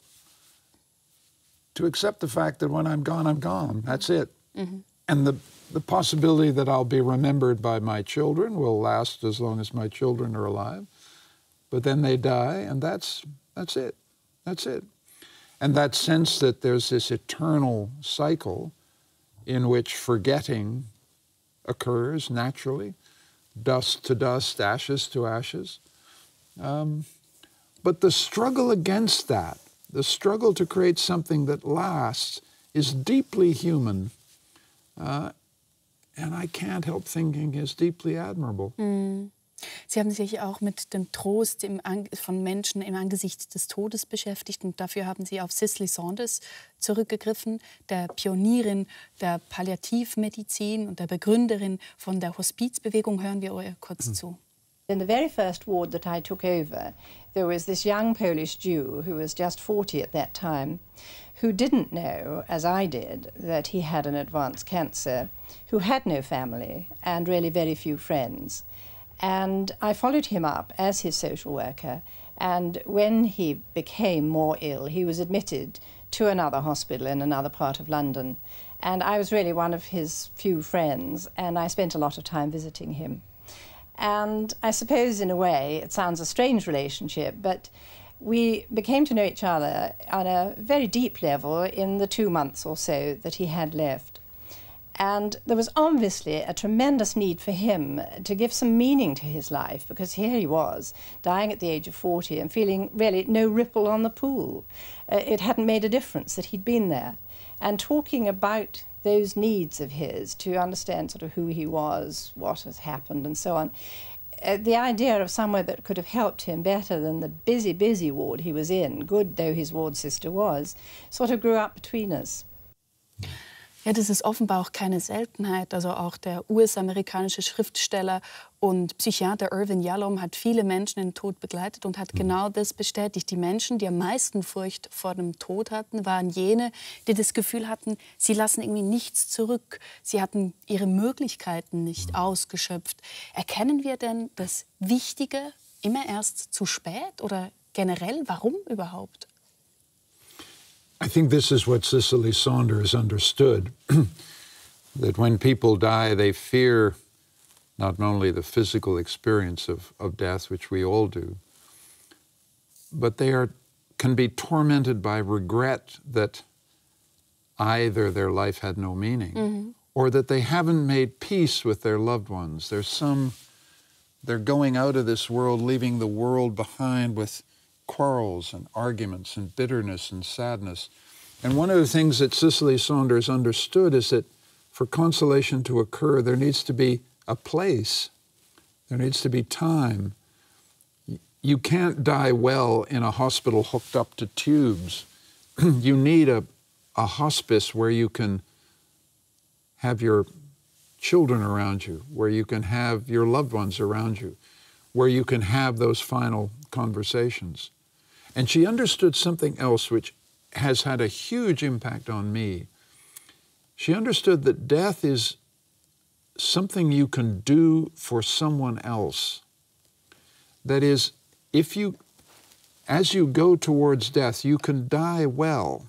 to accept the fact that when I'm gone, I'm gone. That's it. And the possibility that I'll be remembered by my children will last as long as my children are alive. But then they die, and that's it. That's it. And that sense that there's this eternal cycle in which forgetting occurs naturally, dust to dust, ashes to ashes. But the struggle against that, the struggle to create something that lasts, is deeply human. And I can't help thinking is deeply admirable. Sie haben sich auch mit dem Trost von Menschen im Angesicht des Todes beschäftigt. Und dafür haben Sie auf Cicely Saunders zurückgegriffen, der Pionierin der Palliativmedizin und der Begründerin von der Hospizbewegung. Hören wir euch kurz zu. In the very first ward that I took over, there was this young Polish Jew who was just 40 at that time, who didn't know, as I did, that he had an advanced cancer, who had no family and really very few friends. And I followed him up as his social worker, and when he became more ill, he was admitted to another hospital in another part of London. And I was really one of his few friends, and I spent a lot of time visiting him. And I suppose, in a way, it sounds a strange relationship, but we became to know each other on a very deep level in the 2 months or so that he had left. And there was obviously a tremendous need for him to give some meaning to his life, because here he was, dying at the age of 40 and feeling really no ripple on the pool. It hadn't made a difference that he'd been there. And talking about those needs of his to understand sort of who he was, what has happened, and so on. The idea of somewhere that could have helped him better than the busy, busy ward he was in, good though his ward sister was, sort of grew up between us. Ja, das ist offenbar auch keine Seltenheit. Also auch der US-amerikanische Schriftsteller und Psychiater Irvin Yalom hat viele Menschen in den Tod begleitet und hat genau das bestätigt. Die Menschen, die am meisten Furcht vor dem Tod hatten, waren jene, die das Gefühl hatten, sie lassen irgendwie nichts zurück. Sie hatten ihre Möglichkeiten nicht ausgeschöpft. Erkennen wir denn das Wichtige immer erst zu spät oder generell? Warum überhaupt? I think this is what Cicely Saunders understood, that when people die, they fear not only the physical experience of death, which we all do, but they can be tormented by regret that either their life had no meaning or that they haven't made peace with their loved ones. They're going out of this world, leaving the world behind with quarrels and arguments and bitterness and sadness. And one of the things that Cicely Saunders understood is that for consolation to occur, there needs to be a place. There needs to be time. You can't die well in a hospital hooked up to tubes. You need a hospice where you can have your children around you, where you can have your loved ones around you, where you can have those final conversations. And she understood something else which has had a huge impact on me. She understood that death is something you can do for someone else. That is, as you go towards death, you can die well.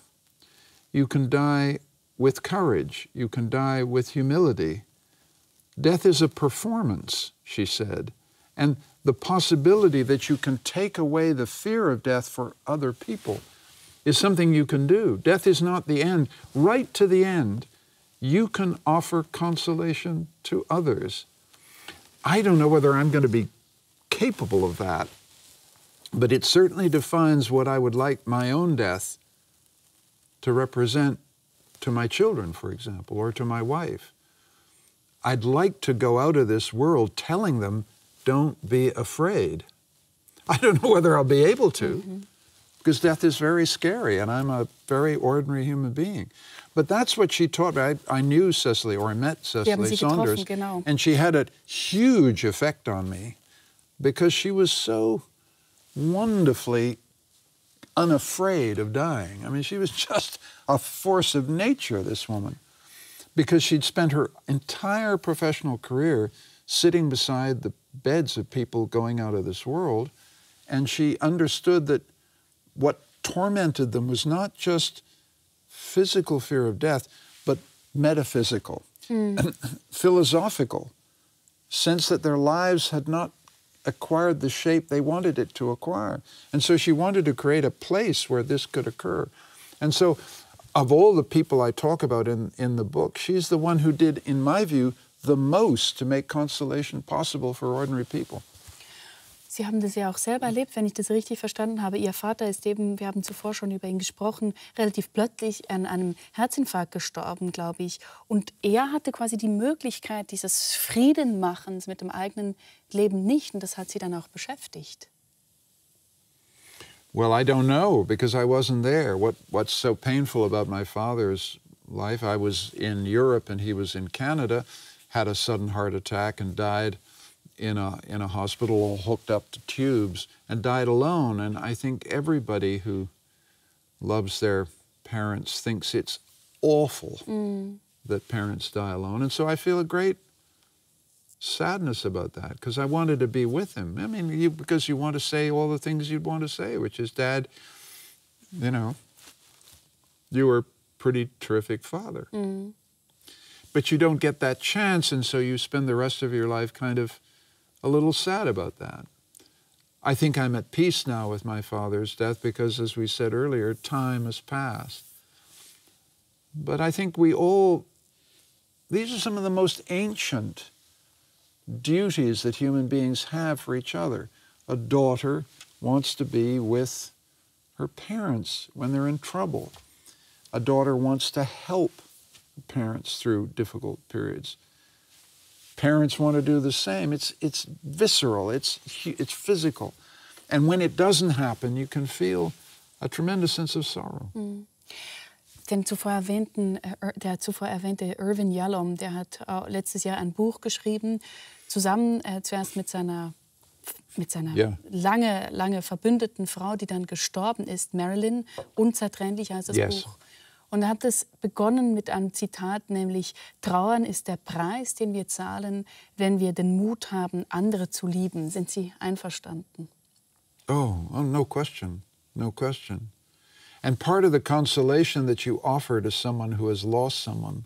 You can die with courage. You can die with humility. Death is a performance, she said. And the possibility that you can take away the fear of death for other people is something you can do. Death is not the end. Right to the end, you can offer consolation to others. I don't know whether I'm going to be capable of that, but it certainly defines what I would like my own death to represent to my children, for example, or to my wife. I'd like to go out of this world telling them, don't be afraid. I don't know whether I'll be able to, because death is very scary, and I'm a very ordinary human being. But that's what she taught me. I knew Cicely, or I met Cicely Saunders, genau. And she had a huge effect on me because she was so wonderfully unafraid of dying. I mean, she was just a force of nature, this woman, because she'd spent her entire professional career sitting beside the beds of people going out of this world, and she understood that what tormented them was not just physical fear of death, but metaphysical, philosophical, sense that their lives had not acquired the shape they wanted it to acquire. And so she wanted to create a place where this could occur. And so of all the people I talk about in the book, she's the one who did, in my view, the most to make consolation possible for ordinary people. Sie haben das ja auch selber erlebt, wenn ich das richtig verstanden habe. Ihr Vater ist eben, wir haben zuvor schon über ihn gesprochen, relativ plötzlich an einem Herzinfarkt gestorben, glaube ich. Und er hatte quasi die Möglichkeit dieses Friedenmachens mit dem eigenen Leben nicht. Und das hat sie dann auch beschäftigt. Well, I don't know, because I wasn't there. What's so painful about my father's life, I was in Europe and he was in Canada, had a sudden heart attack and died in a hospital all hooked up to tubes and died alone. And I think everybody who loves their parents thinks it's awful that parents die alone. And so I feel a great sadness about that, because I wanted to be with him. I mean, because you want to say all the things you'd want to say, which is, Dad, you know, You were a pretty terrific father. But you don't get that chance, and so you spend the rest of your life kind of a little sad about that. I think I'm at peace now with my father's death because, as we said earlier, time has passed. But I think these are some of the most ancient duties that human beings have for each other. A daughter wants to be with her parents when they're in trouble. A daughter wants to help parents through difficult periods. Parents want to do the same. It's visceral, it's physical. And when it doesn't happen, you can feel a tremendous sense of sorrow. Der zuvor erwähnte Irvin Yalom, der hat letztes Jahr ein Buch geschrieben, zusammen zuerst mit seiner lange verbündeten Frau, die dann gestorben ist, Marilyn, unzertrennlich heißt das Buch. Und er hat es begonnen mit einem Zitat, nämlich: Trauern ist der Preis, den wir zahlen, wenn wir den Mut haben, andere zu lieben. Sind Sie einverstanden? Oh, no question, no question. And part of the consolation that you offer to someone who has lost someone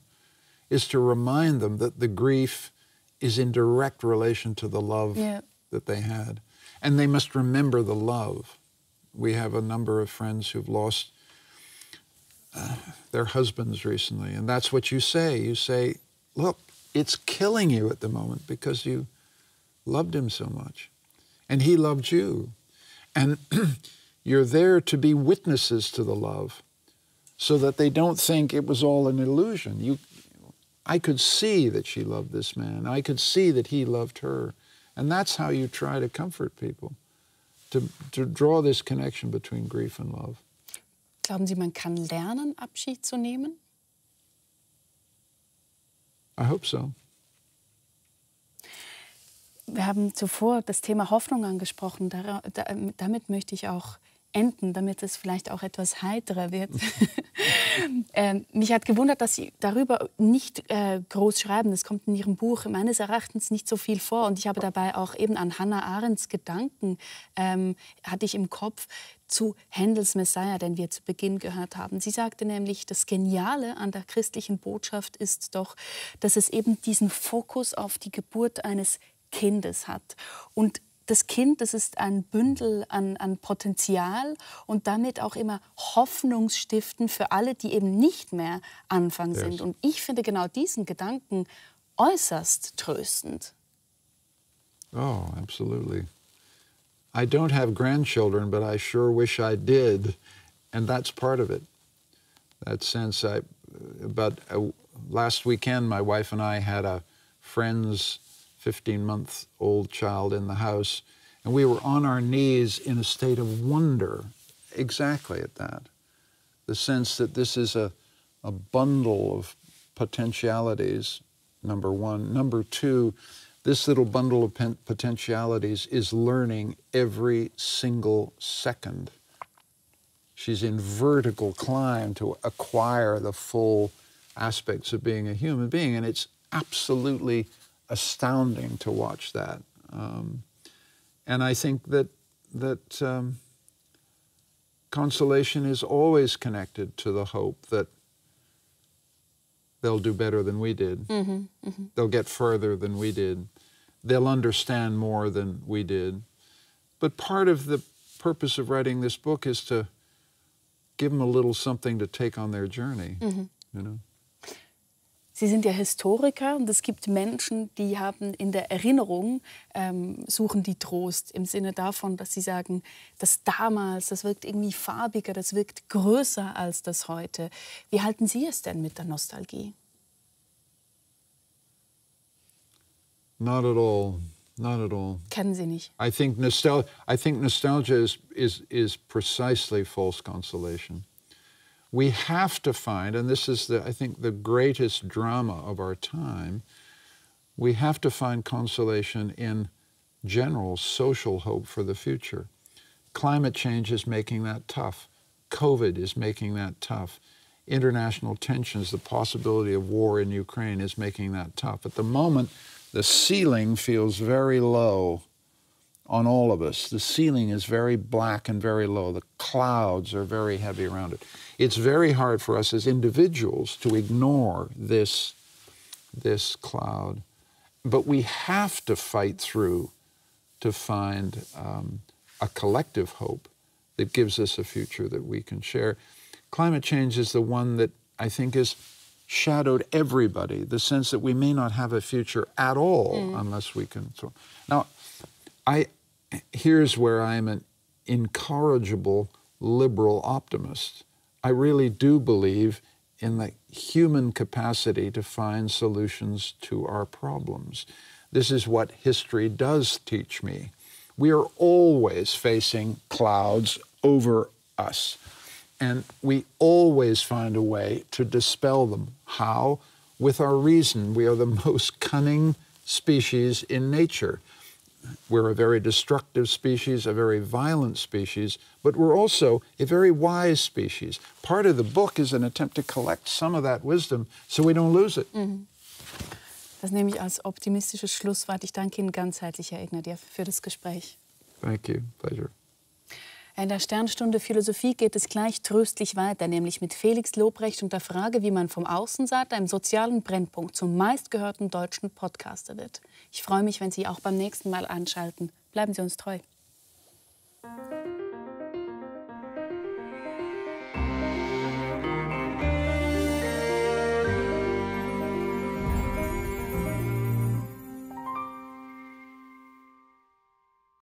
is to remind them that the grief is in direct relation to the love that they had. And they must remember the love. We have a number of friends who've lost their husbands recently, and that's what you say. You say, look, it's killing you at the moment because you loved him so much, and he loved you. And you're there to be witnesses to the love so that they don't think it was all an illusion. I could see that she loved this man. I could see that he loved her. And that's how you try to comfort people, to draw this connection between grief and love. Glauben Sie, man kann lernen, Abschied zu nehmen? I hope so. Wir haben zuvor das Thema Hoffnung angesprochen. Damit möchte ich auch enden, damit es vielleicht auch etwas heiterer wird. Mich hat gewundert, dass Sie darüber nicht groß schreiben. Es kommt in Ihrem Buch meines Erachtens nicht so viel vor. Und ich habe dabei auch eben an Hannah Arendts Gedanken, hatte ich im Kopf, zu Händels Messiah, den wir zu Beginn gehört haben. Sie sagte nämlich, das Geniale an der christlichen Botschaft ist doch, dass es eben diesen Fokus auf die Geburt eines Kindes hat. Und das Kind, das ist ein Bündel an Potenzial und damit auch immer Hoffnungsstiften für alle, die eben nicht mehr Anfang sind. Und ich finde genau diesen Gedanken äußerst tröstend. Oh, absolutely. I don't have grandchildren, but I sure wish I did, and that's part of it. That sense, last weekend, my wife and I had a friend's 15-month-old child in the house, and we were on our knees in a state of wonder, exactly at that. The sense that this is a bundle of potentialities, number one. Number two, this little bundle of potentialities is learning every single second. She's in vertical climb to acquire the full aspects of being a human being, and it's absolutely astounding to watch that. And I think that consolation is always connected to the hope that they'll do better than we did. They'll get further than we did. They'll understand more than we did. But part of the purpose of writing this book is to give them a little something to take on their journey, you know. Sie sind ja Historiker und es gibt Menschen, die haben in der Erinnerung, suchen die Trost im Sinne davon, dass sie sagen, das damals, das wirkt irgendwie farbiger, das wirkt größer als das heute. Wie halten Sie es denn mit der Nostalgie? Not at all. Not at all. Kennen Sie nicht? I think nostalgia is precisely false consolation. We have to find, and this is, I think, the greatest drama of our time, we have to find consolation in general social hope for the future. Climate change is making that tough. COVID is making that tough. International tensions, the possibility of war in Ukraine is making that tough. At the moment, the ceiling feels very low on all of us. The ceiling is very black and very low. The clouds are very heavy around it. it's very hard for us as individuals to ignore this cloud. But we have to fight through to find a collective hope that gives us a future that we can share. Climate change is the one that I think has shadowed everybody, the sense that we may not have a future at all unless we can. So, now, here's where I'm an incorrigible liberal optimist. I really do believe in the human capacity to find solutions to our problems. This is what history does teach me. We are always facing clouds over us, and we always find a way to dispel them. How? With our reason. We are the most cunning species in nature. We're a very destructive species, a very violent species, but we're also a very wise species. Part of the book is an attempt to collect some of that wisdom so we don't lose it. Das nehme ich als optimistisches Schlusswort. Ich danke Ihnen ganz herzlich, Herr Ignatieff, für das Gespräch. Thank you. Pleasure. In der Sternstunde Philosophie geht es gleich tröstlich weiter, nämlich mit Felix Lobrecht und der Frage, wie man vom Außenseiter im sozialen Brennpunkt zum meistgehörten deutschen Podcaster wird. Ich freue mich, wenn Sie auch beim nächsten Mal einschalten. Bleiben Sie uns treu.